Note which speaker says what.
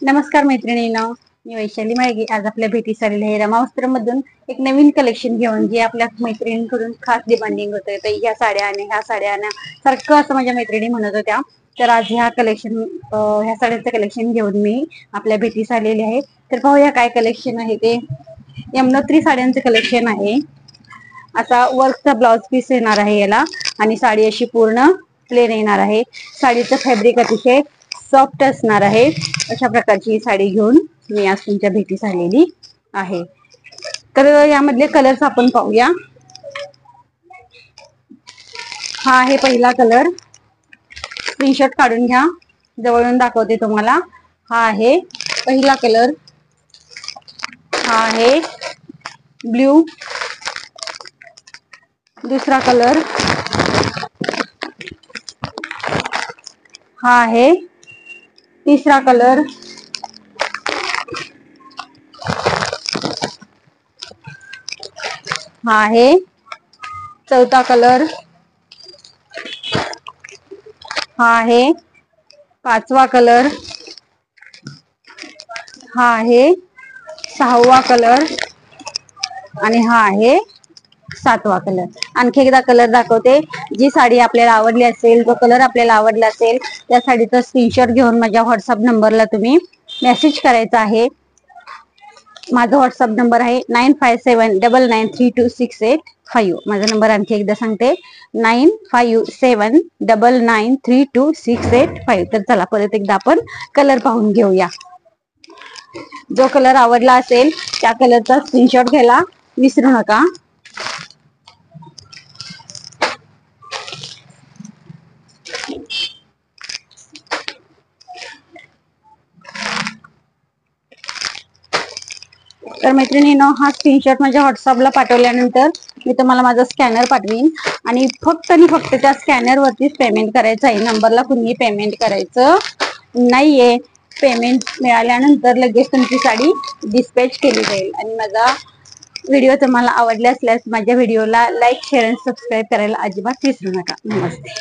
Speaker 1: नमस्कार मैत्रिणींनो, मी वैशाली माळगे. आज आपल्या भेटीस आलेले आहे रमा वस्त्रमधून एक नवीन कलेक्शन घेऊन, जे आपल्या मैत्रिणींकडून खास डिमांडिंग होतंय. तर ह्या साड्या आणा सारखं असं माझ्या मैत्रिणी म्हणत होत्या. तर आज ह्या साड्यांचं कलेक्शन घेऊन मी आपल्या भेटीस आलेले आहे. तर पाहूया काय कलेक्शन आहे ते. यमुनोत्री साड्यांचं कलेक्शन आहे. असा वर्कचा ब्लाउज पीस येणार आहे याला, आणि साडी अशी पूर्ण प्लेन येणार आहे. साडीचं फॅब्रिक अतिशय सॉफ्ट असणार आहे. अशा प्रकारची ही साडी घेऊन मी आज तुमच्या भेटीस आलेली आहे. तर यामधले कलर्स आपण पाहूया. हा आहे पहिला कलर. स्क्रीनशॉट काढून घ्या, जवळून दाखवते तुम्हाला. हा आहे पहिला कलर. हा आहे ब्ल्यू. दुसरा कलर हा आहे तिसरा कलर. हा आहे चौथा कलर. हा आहे पाचवा कलर. हा आहे सहावा कलर. आणि हा आहे सातवा कलर. आणखी एकदा कलर दाखवते. जी साडी आपल्याला आवडली असेल, जो कलर आपल्याला आवडला असेल, त्या साडीचा स्क्रीनशॉट घेऊन माझ्या व्हॉट्सअप नंबरला तुम्ही मेसेज करायचा आहे. माझा व्हॉट्सअप नंबर आहे 9579932685. माझा नंबर आणखी एकदा सांगते, 9579932685. तर चला परत एकदा आपण कलर पाहून घेऊया. जो कलर आवडला असेल त्या कलरचा स्क्रीनशॉट घ्यायला विसरू नका. तर मैत्रिणींनो, हा स्क्रीनशॉट माझ्या व्हॉट्सअपला पाठवल्यानंतर मी तुम्हाला माझा स्कॅनर पाठवीन, आणि फक्त त्या स्कॅनर वरतीच पेमेंट करायचं आहे. नंबरला कुणीही पेमेंट करायचं नाहीये. पेमेंट मिळाल्यानंतर लगेच तुमची साडी डिस्पॅच केली जाईल. आणि माझा व्हिडिओ तुम्हाला आवडला असल्यास माझ्या व्हिडिओला लाईक, शेअर आणि सबस्क्राईब करायला अजिबात विसरू नका. नमस्ते.